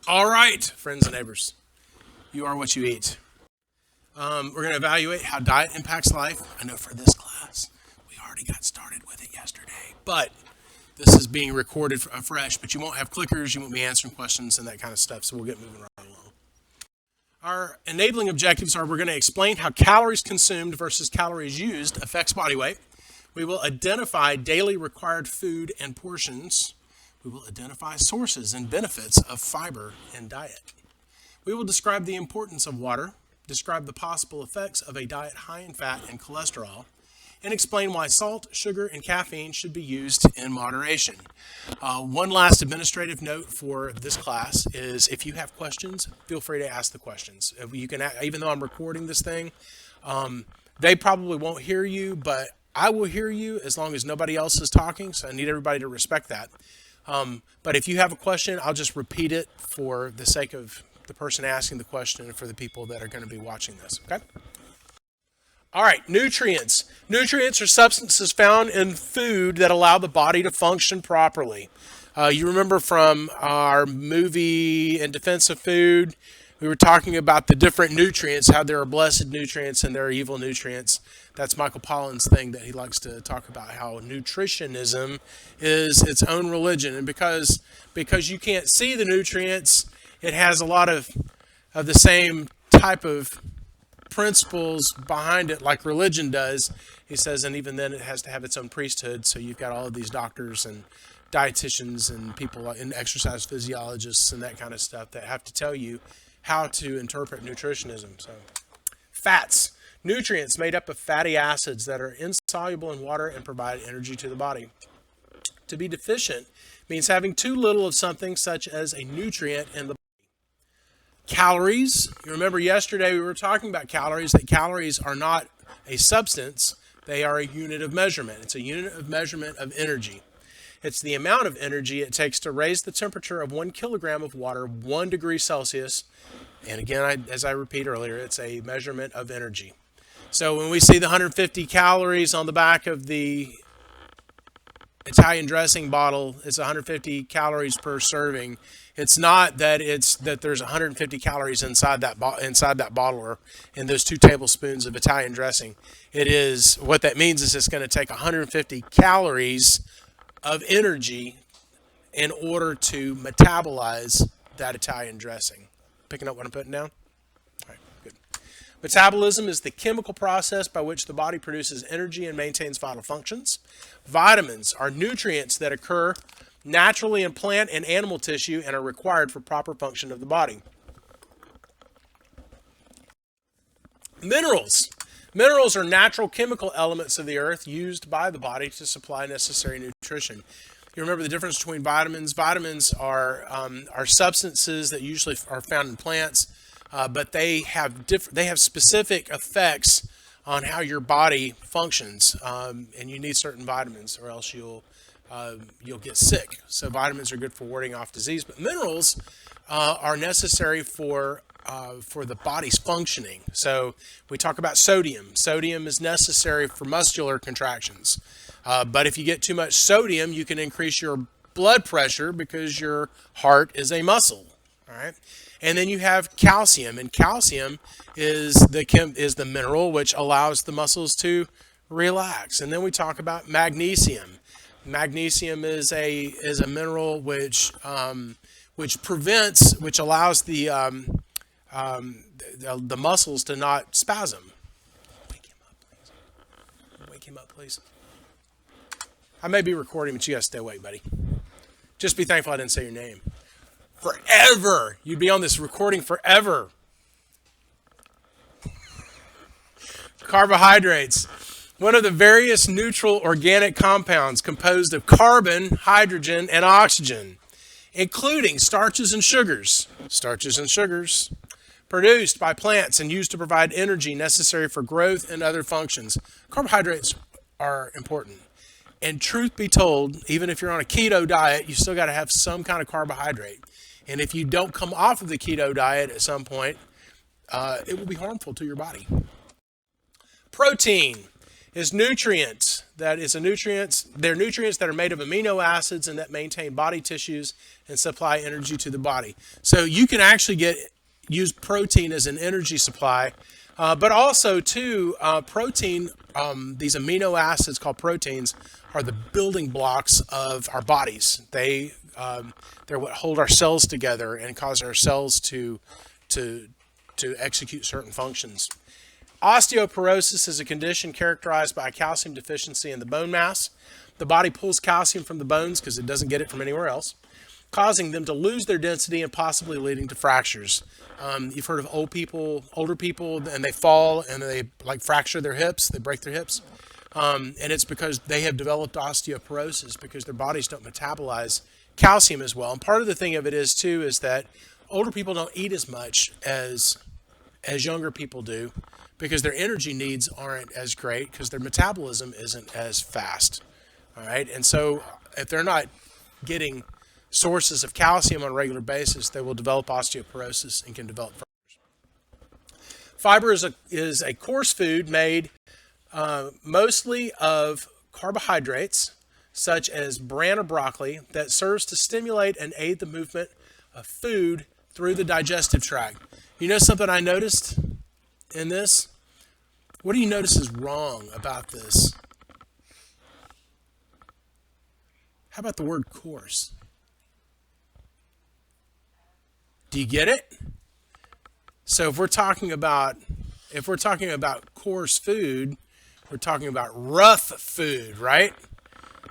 All right, friends and neighbors, you are what you eat. We're going to evaluate how diet impacts life. I know for this class, we already got started with it yesterday, but this is being recorded fresh, but you won't have clickers, you won't be answering questions and that kind of stuff, so we'll get moving right along. Our enabling objectives are we're going to explain how calories consumed versus calories used affects body weight. We will identify daily required food and portions. We will identify sources and benefits of fiber in diet. We will describe the importance of water, describe the possible effects of a diet high in fat and cholesterol, and explain why salt, sugar, and caffeine should be used in moderation. One last administrative note for this class is if you have questions, feel free to ask the questions. You can, even though I'm recording this thing, they probably won't hear you, but I will hear you as long as nobody else is talking, so I need everybody to respect that. But if you have a question, I'll just repeat it for the sake of the person asking the question and for the people that are going to be watching this, okay? All right, nutrients. Nutrients are substances found in food that allow the body to function properly. You remember from our movie In Defense of Food, we were talking about the different nutrients, how there are blessed nutrients and there are evil nutrients. That's Michael Pollan's thing that he likes to talk about, how nutritionism is its own religion. And because you can't see the nutrients, it has a lot of the same type of principles behind it like religion does. He says, and even then it has to have its own priesthood. So you've got all of these doctors and dietitians and people and exercise physiologists and that kind of stuff that have to tell you how to interpret nutritionism. So fats. Nutrients made up of fatty acids that are insoluble in water and provide energy to the body. To be deficient means having too little of something such as a nutrient in the body. Calories. You remember yesterday we were talking about calories, that calories are not a substance, they are a unit of measurement. It's a unit of measurement of energy. It's the amount of energy it takes to raise the temperature of 1 kilogram of water 1 degree Celsius. And again, as I repeat earlier, it's a measurement of energy. So when we see the 150 calories on the back of the Italian dressing bottle, it's 150 calories per serving. It's not that there's 150 calories inside that bottle or in those 2 tablespoons of Italian dressing. It is, what that means is it's going to take 150 calories of energy in order to metabolize that Italian dressing. Picking up what I'm putting down? All right, good. Metabolism is the chemical process by which the body produces energy and maintains vital functions. Vitamins are nutrients that occur naturally in plant and animal tissue and are required for proper function of the body. Minerals. Minerals are natural chemical elements of the earth used by the body to supply necessary nutrition. You remember the difference between vitamins. Vitamins are substances that usually are found in plants, but they have specific effects on how your body functions, and you need certain vitamins, or else you'll get sick. So vitamins are good for warding off disease, but minerals are necessary for the body's functioning. So we talk about sodium. Sodium is necessary for muscular contractions. But if you get too much sodium, you can increase your blood pressure because your heart is a muscle. All right. And then you have calcium, and calcium is the mineral which allows the muscles to relax. And then we talk about magnesium. Magnesium is a mineral which allows the muscles to not spasm. Wake him up, please. I may be recording, but you gotta stay awake, buddy. Just be thankful I didn't say your name. Forever. You'd be on this recording forever. Carbohydrates. One of the various neutral organic compounds composed of carbon, hydrogen, and oxygen, including starches and sugars. Starches and sugars. Produced by plants and used to provide energy necessary for growth and other functions. Carbohydrates are important. And truth be told, even if you're on a keto diet, you still got to have some kind of carbohydrate. And if you don't come off of the keto diet at some point, it will be harmful to your body. Protein is nutrient that is a nutrients. They're nutrients that are made of amino acids and that maintain body tissues and supply energy to the body. So you can actually use protein as an energy supply, but also too protein. These amino acids called proteins are the building blocks of our bodies. They're what hold our cells together and cause our cells to execute certain functions. Osteoporosis is a condition characterized by a calcium deficiency in the bone mass. The body pulls calcium from the bones because it doesn't get it from anywhere else, causing them to lose their density and possibly leading to fractures. You've heard of older people, and they fall and they like fracture their hips, they break their hips. And it's because they have developed osteoporosis because their bodies don't metabolize calcium as well. And part of the thing of it is too is that older people don't eat as much as younger people do because their energy needs aren't as great because their metabolism isn't as fast. All right. And so if they're not getting sources of calcium on a regular basis, they will develop osteoporosis and can develop fractures. Fiber is a coarse food made mostly of carbohydrates, such as bran or broccoli, that serves to stimulate and aid the movement of food through the digestive tract. You know something I noticed in this? What do you notice is wrong about this? How about the word coarse? Do you get it? So if we're talking about coarse food, we're talking about rough food, right?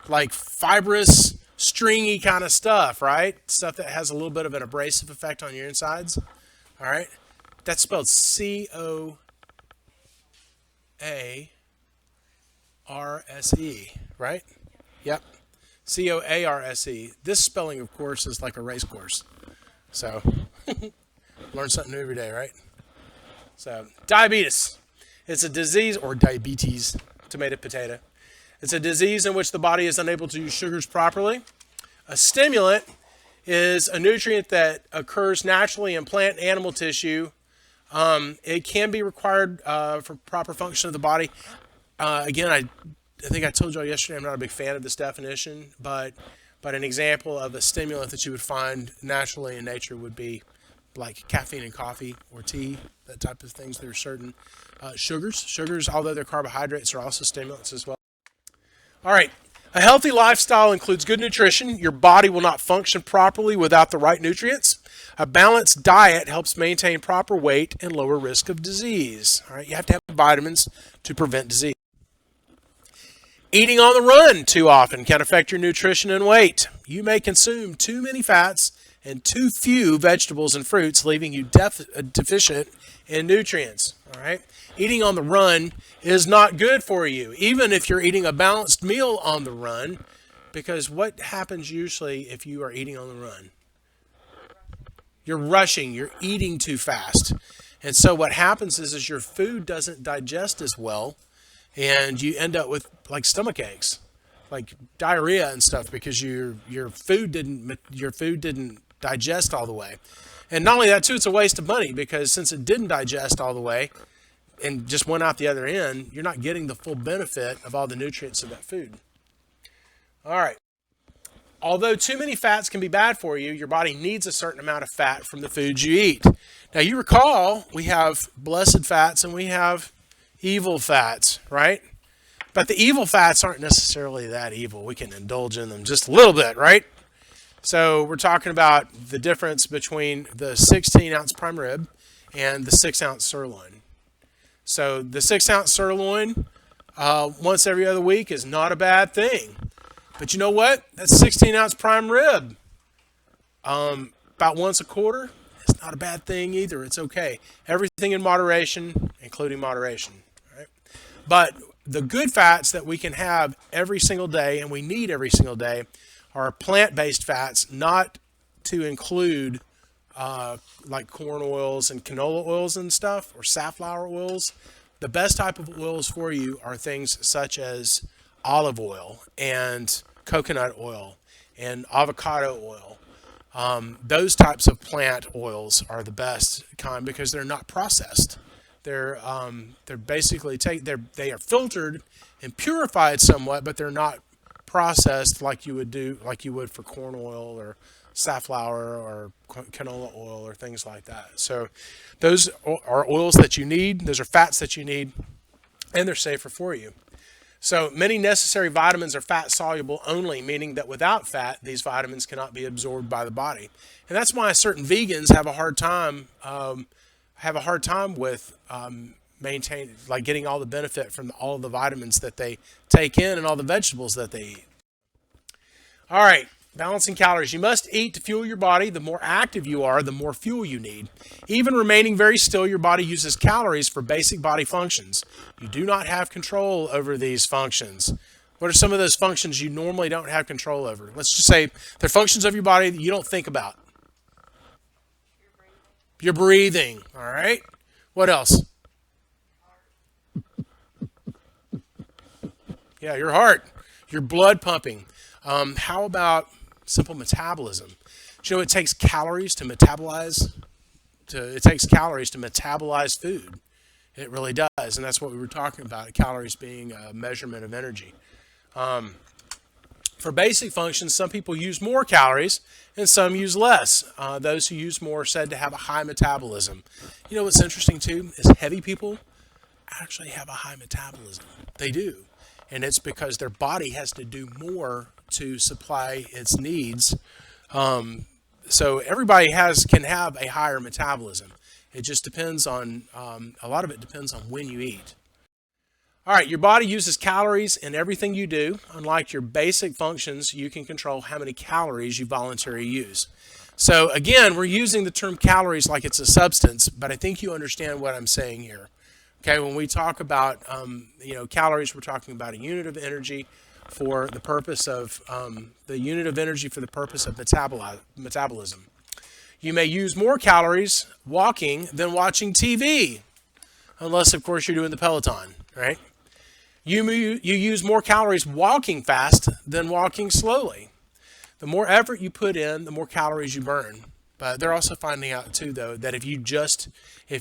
Like fibrous, stringy kind of stuff, right? Stuff that has a little bit of an abrasive effect on your insides. All right? That's spelled C-O-A-R-S-E, right? Yep. C-O-A-R-S-E. This spelling, of course, is like a race course. So, learn something new every day, right? So, diabetes. It's a disease, or diabetes, tomato, potato. It's a disease in which the body is unable to use sugars properly. A stimulant is a nutrient that occurs naturally in plant and animal tissue. It can be required for proper function of the body. Again, I think I told y'all yesterday I'm not a big fan of this definition, but an example of a stimulant that you would find naturally in nature would be like caffeine in coffee or tea, that type of things. There are certain sugars, although they're carbohydrates, are also stimulants as well. All right. A healthy lifestyle includes good nutrition. Your body will not function properly without the right nutrients. A balanced diet helps maintain proper weight and lower risk of disease. All right. You have to have vitamins to prevent disease. Eating on the run too often can affect your nutrition and weight. You may consume too many fats and too few vegetables and fruits, leaving you deficient in nutrients. All right. Eating on the run is not good for you, even if you're eating a balanced meal on the run, because what happens usually if you are eating on the run? You're rushing, you're eating too fast. And so what happens is your food doesn't digest as well, and you end up with like stomach aches, like diarrhea and stuff, because your food didn't digest all the way. And not only that too, it's a waste of money, because since it didn't digest all the way and just went out the other end, you're not getting the full benefit of all the nutrients of that food. All right. Although too many fats can be bad for you, your body needs a certain amount of fat from the foods you eat. Now you recall we have blessed fats and we have evil fats, right? But the evil fats aren't necessarily that evil. We can indulge in them just a little bit, right? So we're talking about the difference between the 16-ounce prime rib and the 6-ounce sirloin. So the 6-ounce sirloin once every other week is not a bad thing. But you know what? That 16-ounce prime rib about once a quarter, it's not a bad thing either. It's okay. Everything in moderation, including moderation. Right? But the good fats that we can have every single day, and we need every single day, are plant-based fats, not to include like corn oils and canola oils and stuff, or safflower oils. The best type of oils for you are things such as olive oil and coconut oil and avocado oil. Those types of plant oils are the best kind because they're not processed. They're basically they are filtered and purified somewhat, but they're not processed like you would for corn oil or safflower or canola oil or things like that. So those are oils that you need. Those are fats that you need, and they're safer for you. So many necessary vitamins are fat soluble only, meaning that without fat, these vitamins cannot be absorbed by the body. And that's why certain vegans have a hard time with maintaining, like getting all the benefit from all the vitamins that they take in and all the vegetables that they eat. All right, balancing calories. You must eat to fuel your body. The more active you are, the more fuel you need. Even remaining very still, your body uses calories for basic body functions. You do not have control over these functions. What are some of those functions you normally don't have control over? Let's just say they're functions of your body that you don't think about. Your breathing, all right? What else? Yeah, your heart, your blood pumping. How about simple metabolism? You know, it takes calories to metabolize. It takes calories to metabolize food. It really does, and that's what we were talking about. Calories being a measurement of energy. For basic functions, some people use more calories and some use less. Those who use more are said to have a high metabolism. You know what's interesting too is heavy people actually have a high metabolism. They do, and it's because their body has to do more to supply its needs. So everybody can have a higher metabolism. It just depends on, a lot of it depends on when you eat. All right, your body uses calories in everything you do. Unlike your basic functions, you can control how many calories you voluntarily use. So again, we're using the term calories like it's a substance, but I think you understand what I'm saying here. Okay, when we talk about calories, we're talking about a unit of energy for the purpose of metabolism. You may use more calories walking than watching TV, unless of course you're doing the Peloton, right? You use more calories walking fast than walking slowly. The more effort you put in, the more calories you burn. But they're also finding out too, though, that if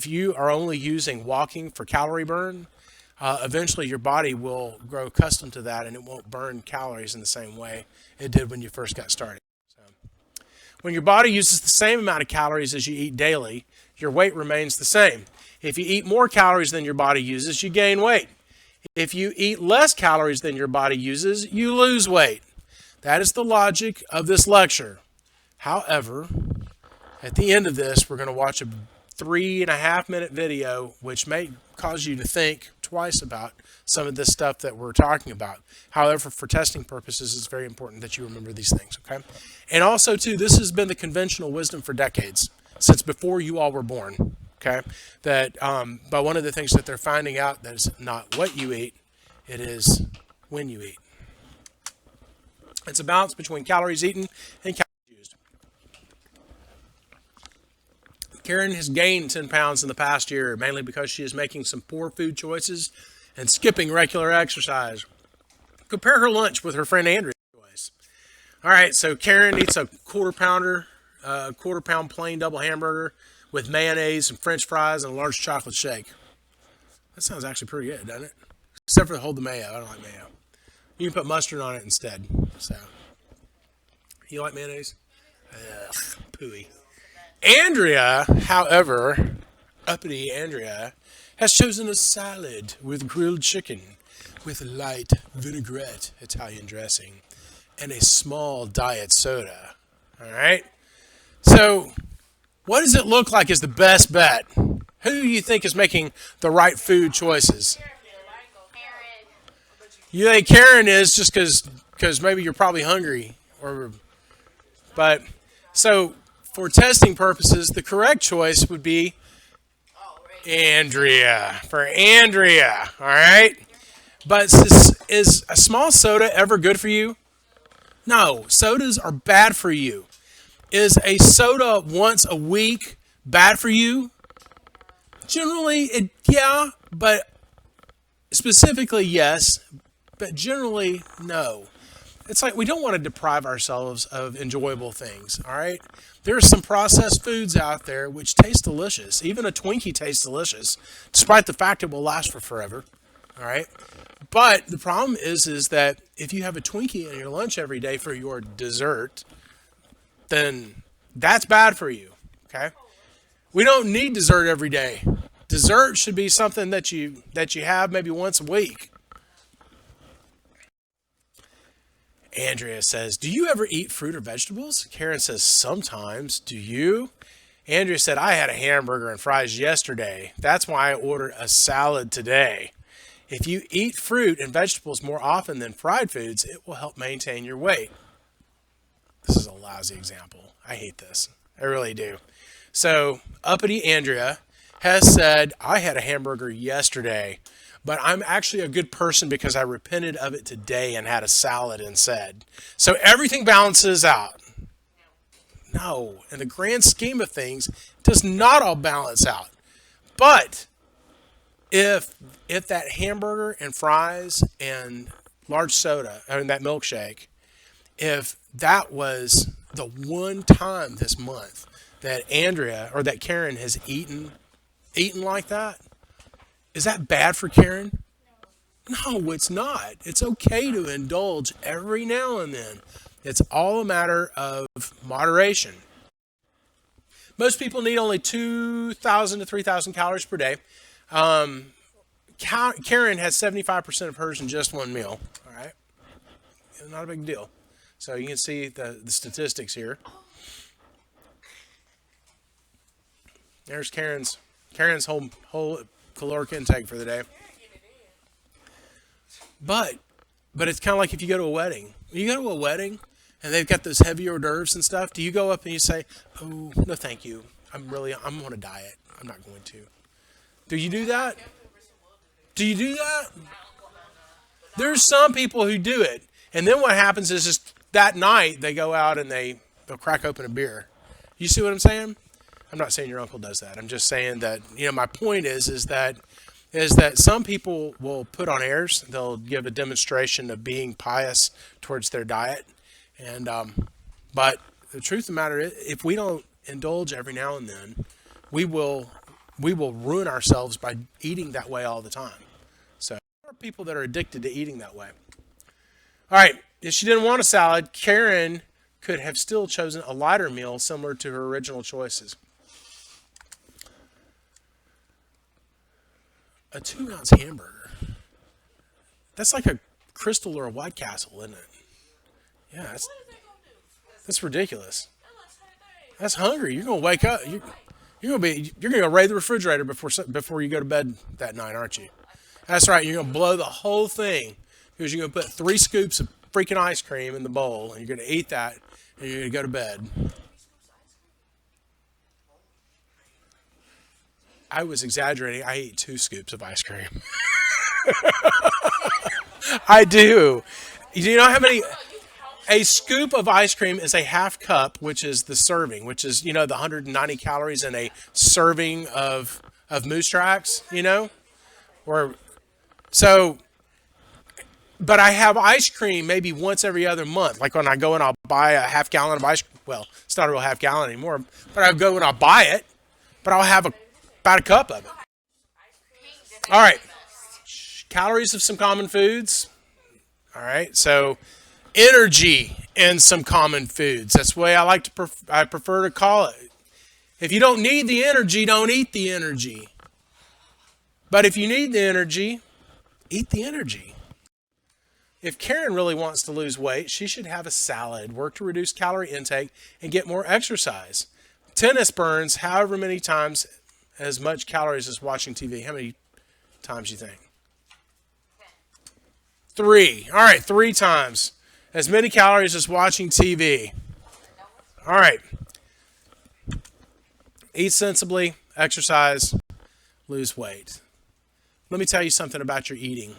you are only using walking for calorie burn, eventually your body will grow accustomed to that and it won't burn calories in the same way it did when you first got started. So, when your body uses the same amount of calories as you eat daily, your weight remains the same. If you eat more calories than your body uses, you gain weight. If you eat less calories than your body uses, you lose weight. That is the logic of this lecture. However, at the end of this, we're going to watch a 3.5-minute video, which may cause you to think twice about some of this stuff that we're talking about. However, for testing purposes, it's very important that you remember these things, okay? And also, too, this has been the conventional wisdom for decades, since before you all were born, okay? But one of the things that they're finding out that is not what you eat, it is when you eat. It's a balance between calories eaten and calories used. Karen has gained 10 pounds in the past year, mainly because she is making some poor food choices and skipping regular exercise. Compare her lunch with her friend Andrea's choice. All right, so Karen eats a quarter-pound plain double hamburger with mayonnaise and French fries and a large chocolate shake. That sounds actually pretty good, doesn't it? Except for the mayo. I don't like mayo. You can put mustard on it instead. So, you like mayonnaise? Ugh, pooey. Andrea, however, uppity Andrea, has chosen a salad with grilled chicken, with light vinaigrette Italian dressing, and a small diet soda. All right? So, what does it look like is the best bet? Who do you think is making the right food choices? You think Karen is just because maybe you're probably hungry, but so for testing purposes, the correct choice would be Andrea. For Andrea, all right. But is a small soda ever good for you? No, sodas are bad for you. Is a soda once a week bad for you? Generally, yeah, but specifically yes. But generally, no. it's like we don't want to deprive ourselves of enjoyable things, all right? There are some processed foods out there which taste delicious. Even a Twinkie tastes delicious, despite the fact it will last for forever, all right? But the problem is that if you have a Twinkie in your lunch every day for your dessert, then that's bad for you, okay? We don't need dessert every day. Dessert should be something that you have maybe once a week. Andrea says, do you ever eat fruit or vegetables? Karen says, sometimes. Do you? Andrea said, I had a hamburger and fries yesterday. That's why I ordered a salad today. If you eat fruit and vegetables more often than fried foods, it will help maintain your weight. This is a lousy example. I hate this. I really do. So, uppity Andrea has said, I had a hamburger yesterday, but I'm actually a good person because I repented of it today and had a salad instead. So everything balances out. No, in the grand scheme of things, it does not all balance out. But if that hamburger and fries and large soda, I mean that milkshake, if that was the one time this month that Andrea or that Karen has eaten like that, is that bad for Karen? No, it's not. It's okay to indulge every now and then. It's all a matter of moderation. Most people need only 2,000 to 3,000 calories per day. Karen has 75% of hers in just one meal. All right, not a big deal. So you can see the statistics here. There's Karen's whole caloric intake for the day. But it's kind of like if you go to a wedding. When you go to a wedding and they've got those heavy hors d'oeuvres and stuff, do you go up and you say, oh, no thank you. I'm on a diet. I'm not going to. Do you do that? Do you do that? There's some people who do it. And then what happens is just that night they go out and they'll crack open a beer. You see what I'm saying? I'm not saying your uncle does that. I'm just saying that, my point is that some people will put on airs. They'll give a demonstration of being pious towards their diet. And but the truth of the matter is, if we don't indulge every now and then, we will ruin ourselves by eating that way all the time. So there are people that are addicted to eating that way. All right, if she didn't want a salad, Karen could have still chosen a lighter meal similar to her original choices. A 2-ounce hamburger. That's like a Crystal or a White Castle, isn't it? Yeah, that's ridiculous. That's hungry. You're gonna wake up. You're gonna go raid the refrigerator before you go to bed that night, aren't you? That's right. You're gonna blow the whole thing because you're gonna put 3 scoops of freaking ice cream in the bowl and you're gonna eat that and you're gonna go to bed. I was exaggerating. I ate 2 scoops of ice cream. I do. Do you know how many? A scoop of ice cream is a half cup, which is the serving, which is, the 190 calories in a serving of Moose Tracks, But I have ice cream maybe once every other month. Like when I go and I'll buy a half gallon of ice cream. Well, it's not a real half gallon anymore, but I'll go and I'll buy it, but I'll have about a cup of it. All right. Calories of some common foods. All right. So energy in some common foods. That's the way I prefer to call it. If you don't need the energy, don't eat the energy. But if you need the energy, eat the energy. If Karen really wants to lose weight, she should have a salad, work to reduce calorie intake, and get more exercise. Tennis burns however many times as much calories as watching TV. How many times do you think? 3. All right, 3 times. As many calories as watching TV. All right. Eat sensibly, exercise, lose weight. Let me tell you something about your eating.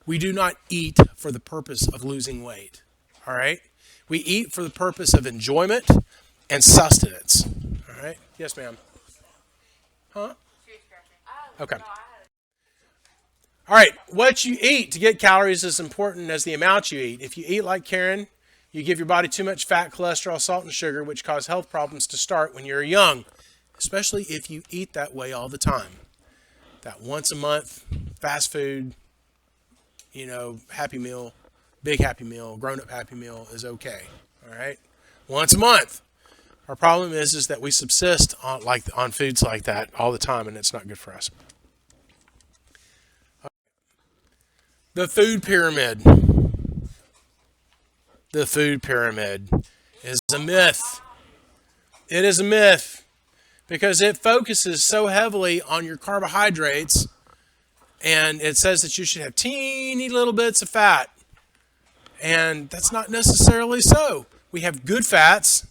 We do not eat for the purpose of losing weight. All right? We eat for the purpose of enjoyment and sustenance. All right? Yes, ma'am. Huh? Okay. All right, what you eat to get calories is important as the amount you eat. If you eat like Karen, you give your body too much fat, cholesterol, salt, and sugar, which cause health problems to start when you're young, especially if you eat that way all the time. That once a month, fast food, Happy Meal, big Happy Meal, grown-up Happy Meal is okay. All right, once a month. Our problem is that we subsist on foods like that all the time, and it's not good for us. The food pyramid. The food pyramid is a myth. It is a myth because it focuses so heavily on your carbohydrates, and it says that you should have teeny little bits of fat. And that's not necessarily so. We have good fats.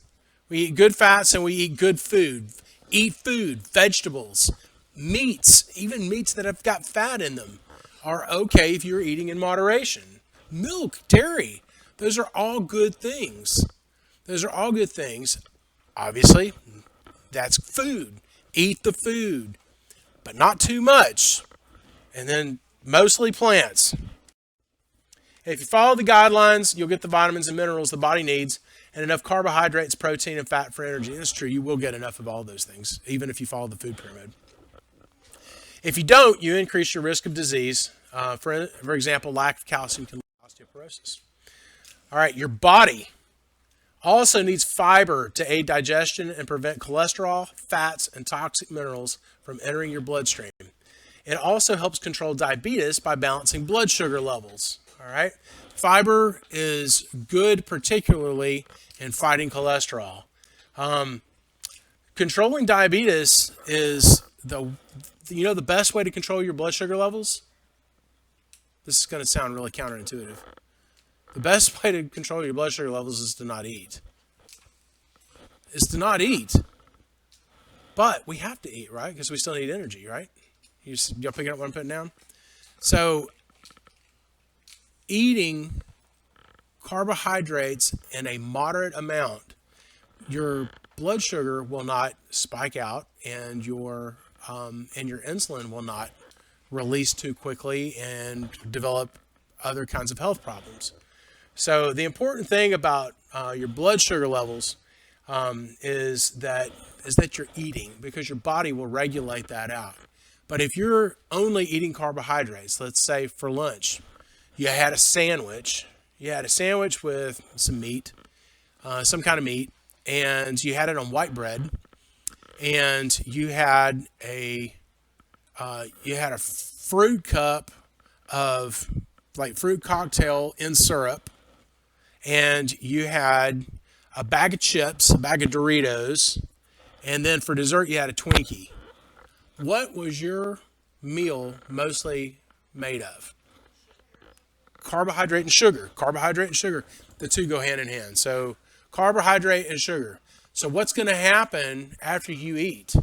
We eat good fats and we eat good food. Eat food, vegetables, meats, even meats that have got fat in them are okay if you're eating in moderation. Milk, dairy, those are all good things. Those are all good things. Obviously, that's food. Eat the food, but not too much. And then mostly plants. If you follow the guidelines, you'll get the vitamins and minerals the body needs and enough carbohydrates, protein, and fat for energy. It's true, you will get enough of all those things, even if you follow the food pyramid. If you don't, you increase your risk of disease. For example, lack of calcium can lead to osteoporosis. All right, your body also needs fiber to aid digestion and prevent cholesterol, fats, and toxic minerals from entering your bloodstream. It also helps control diabetes by balancing blood sugar levels. All right, fiber is good, particularly in fighting cholesterol. Controlling diabetes is the best way to control your blood sugar levels. This is going to sound really counterintuitive. The best way to control your blood sugar levels is to not eat. But we have to eat, right? Because we still need energy, right? Y'all picking up what I'm putting down? So, eating carbohydrates in a moderate amount, your blood sugar will not spike out, and your insulin will not release too quickly and develop other kinds of health problems. So the important thing about your blood sugar levels is that you're eating, because your body will regulate that out. But if you're only eating carbohydrates, let's say for lunch, you had a sandwich with some meat, some kind of meat, and you had it on white bread, and you had a fruit cup of like fruit cocktail in syrup, and you had a bag of chips, a bag of Doritos, and then for dessert you had a Twinkie. What was your meal mostly made of? Carbohydrate and sugar. Carbohydrate and sugar. The two go hand in hand. So carbohydrate and sugar. So what's going to happen after you eat?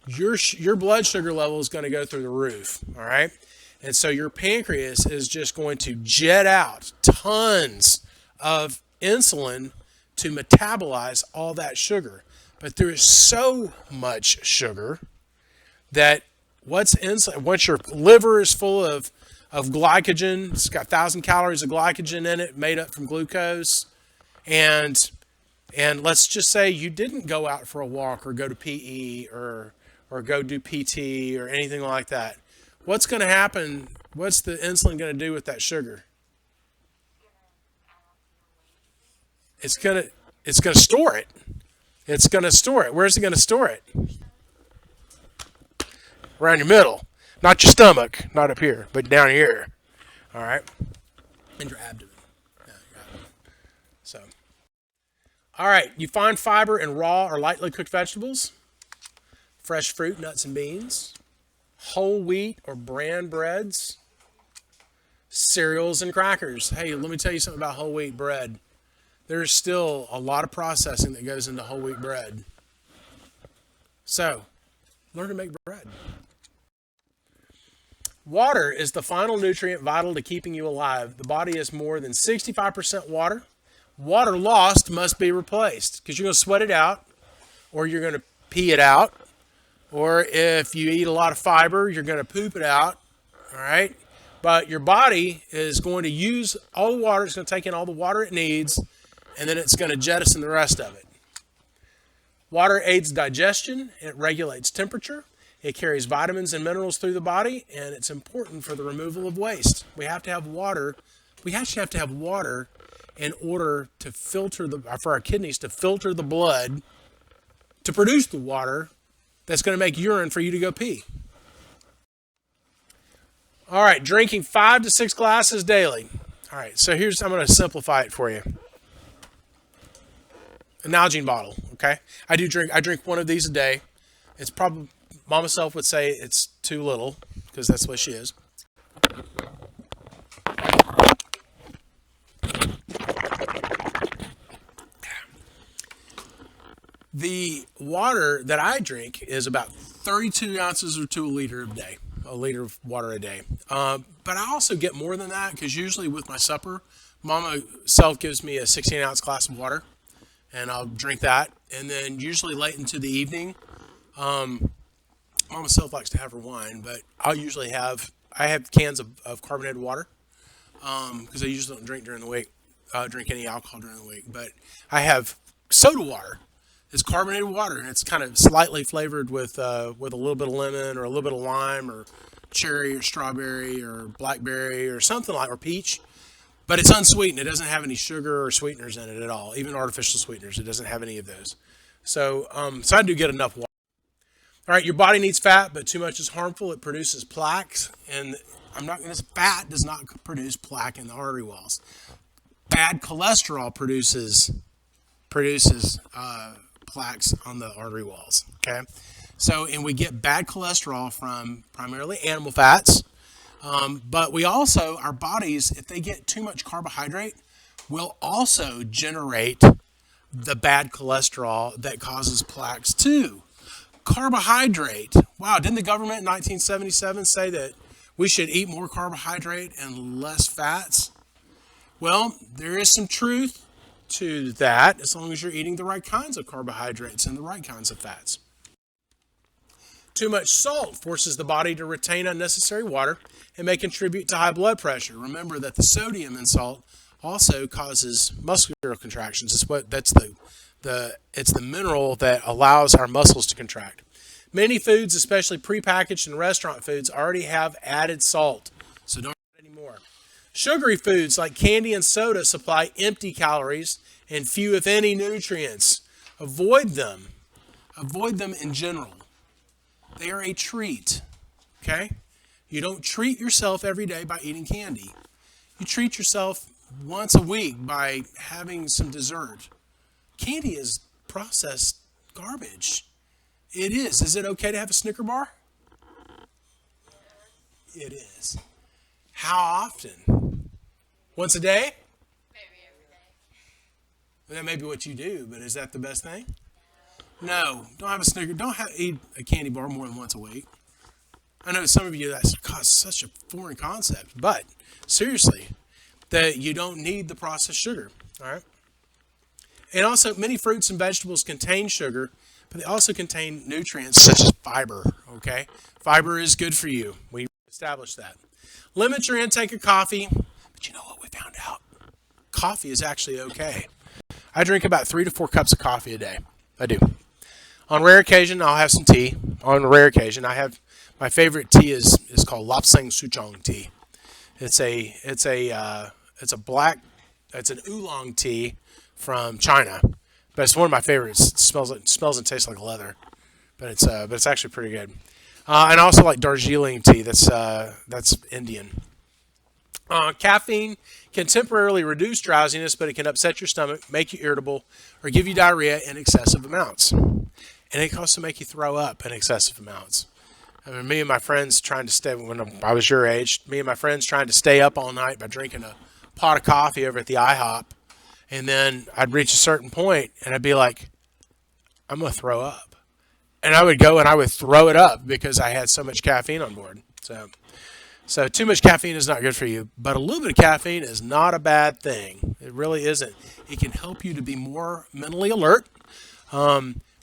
Your blood sugar level is going to go through the roof. All right. And so your pancreas is just going to jet out tons of insulin to metabolize all that sugar. But there is so much sugar that once your liver is full of glycogen, it's got 1,000 calories of glycogen in it, made up from glucose, and let's just say you didn't go out for a walk or go to PE or go do PT or anything like that. What's going to happen? What's the insulin going to do with that sugar? It's going to store it. It's going to store it. Where's it going to store it? Around your middle. Not your stomach, not up here, but down here. All right? And your abdomen. Yeah, your abdomen. So, all right. You find fiber in raw or lightly cooked vegetables, fresh fruit, nuts, and beans, whole wheat or bran breads, cereals, and crackers. Hey, let me tell you something about whole wheat bread. There's still a lot of processing that goes into whole wheat bread. So, learn to make bread. Water is the final nutrient vital to keeping you alive. The body is more than 65% water. Water lost must be replaced because you're going to sweat it out, or you're going to pee it out, Or if you eat a lot of fiber, you're going to poop it out. All right. But your body is going to use all the water. It's going to take in all the water it needs, and then it's going to jettison the rest of it. Water aids digestion. It regulates temperature. It carries vitamins and minerals through the body, and it's important for the removal of waste. We have to have water. We actually have to have water in order to filter for our kidneys to filter the blood to produce the water that's going to make urine for you to go pee. All right, drinking 5 to 6 glasses daily. All right, so I'm going to simplify it for you. An Nalgene bottle, okay? I drink one of these a day. It's probably, Mama Self would say it's too little, because that's what she is. The water that I drink is about 32 ounces or to a liter a liter of water a day. But I also get more than that, because usually with my supper, Mama Self gives me a 16-ounce glass of water, and I'll drink that. And then usually late into the evening, Mama Self likes to have her wine, but I have cans of carbonated water, because I usually don't drink during the week, drink any alcohol during the week. But I have soda water. It's carbonated water, and it's kind of slightly flavored with a little bit of lemon or a little bit of lime or cherry or strawberry or blackberry or something or peach. But it's unsweetened. It doesn't have any sugar or sweeteners in it at all, even artificial sweeteners. It doesn't have any of those. So I do get enough water. All right, your body needs fat, but too much is harmful. It produces plaques, and fat does not produce plaque in the artery walls. Bad cholesterol produces plaques on the artery walls. Okay, and we get bad cholesterol from primarily animal fats, but we also, our bodies, if they get too much carbohydrate, will also generate the bad cholesterol that causes plaques too. Carbohydrate. Wow, didn't the government in 1977 say that we should eat more carbohydrate and less fats? Well, there is some truth to that, as long as you're eating the right kinds of carbohydrates and the right kinds of fats. Too much salt forces the body to retain unnecessary water and may contribute to high blood pressure. Remember that the sodium in salt also causes muscular contractions. It's the mineral that allows our muscles to contract. Many foods, especially prepackaged and restaurant foods, already have added salt, so don't add any more. Sugary foods like candy and soda supply empty calories and few, if any, nutrients. Avoid them. Avoid them in general. They are a treat, okay? You don't treat yourself every day by eating candy. You treat yourself once a week by having some dessert. Candy is processed garbage. It is. Is it okay to have a Snicker bar? It is. How often? Once a day? Maybe every day. That may be what you do, but is that the best thing? No. Don't have a Snicker. Eat a candy bar more than once a week. I know some of you, that's such a foreign concept, but seriously, that you don't need the processed sugar, all right? And also, many fruits and vegetables contain sugar, but they also contain nutrients such as fiber, okay? Fiber is good for you. We established that. Limit your intake of coffee, but you know what we found out? Coffee is actually okay. I drink about 3 to 4 cups of coffee a day. I do. On rare occasion, I'll have some tea. On rare occasion, my favorite tea is called Lapsang Souchong tea. It's an oolong tea from China, but it's one of my favorites. It smells and tastes like leather, but it's actually pretty good. And I also like Darjeeling tea. That's Indian. Caffeine can temporarily reduce drowsiness, but it can upset your stomach, make you irritable, or give you diarrhea in excessive amounts. And it can also make you throw up in excessive amounts. I mean, me and my friends when I was your age, me and my friends trying to stay up all night by drinking a pot of coffee over at the IHOP. And then I'd reach a certain point and I'd be like, I'm going to throw up. And I would go and I would throw it up because I had so much caffeine on board. So too much caffeine is not good for you, but a little bit of caffeine is not a bad thing. It really isn't. It can help you to be more mentally alert.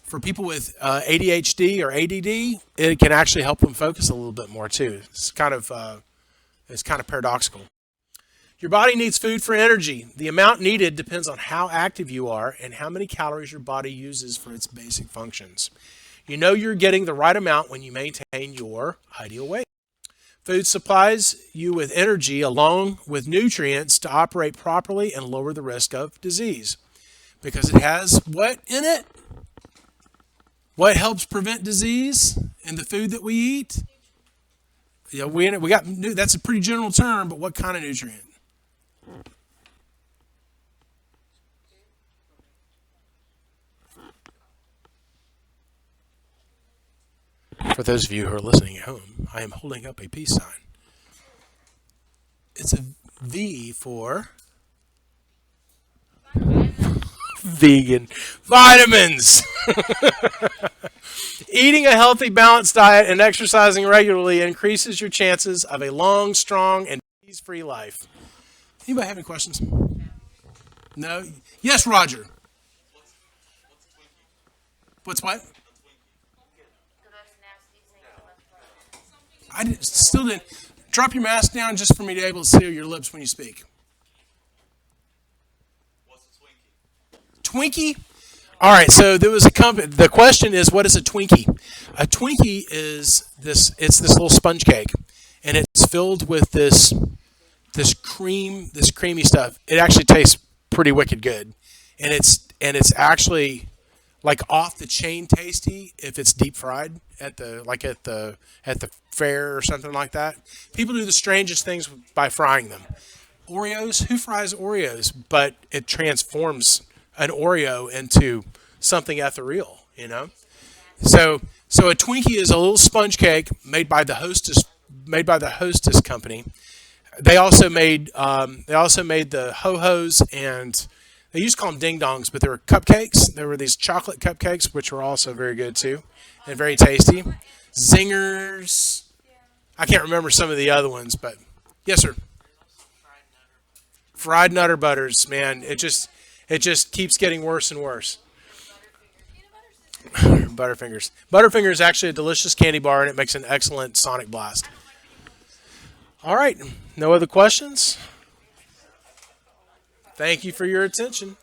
For people with ADHD or ADD, it can actually help them focus a little bit more too. It's kind of paradoxical. Your body needs food for energy. The amount needed depends on how active you are and how many calories your body uses for its basic functions. You know you're getting the right amount when you maintain your ideal weight. Food supplies you with energy along with nutrients to operate properly and lower the risk of disease. Because it has what in it? What helps prevent disease in the food that we eat? Yeah, we got that's a pretty general term, but what kind of nutrient? For those of you who are listening at home, I am holding up a peace sign. It's a V for vegan vitamins. Eating a healthy, balanced diet and exercising regularly increases your chances of a long, strong, and disease-free life. Anybody have any questions? No? Yes, Roger. What's what? Still didn't. Drop your mask down just for me to be able to see your lips when you speak. What's a Twinkie? Twinkie? All right, so there was a company. The question is, what is a Twinkie? A Twinkie is this. It's this little sponge cake, and it's filled with this creamy stuff. It actually tastes pretty wicked good, and it's actually like off the chain tasty if it's deep fried at the fair or something like that. People do the strangest things by frying them. Oreos, who fries Oreos? But it transforms an Oreo into something ethereal, you know. So a Twinkie is a little sponge cake made by the Hostess company. They also made the Ho-Hos, and they used to call them ding dongs, but they were cupcakes. There were these chocolate cupcakes, which were also very good too, and very tasty. Zingers. I can't remember some of the other ones, but yes, sir. Fried Nutter Butters, man, it just keeps getting worse and worse. Butterfingers. Butterfinger is actually a delicious candy bar, and it makes an excellent Sonic Blast. All right, no other questions? Thank you for your attention.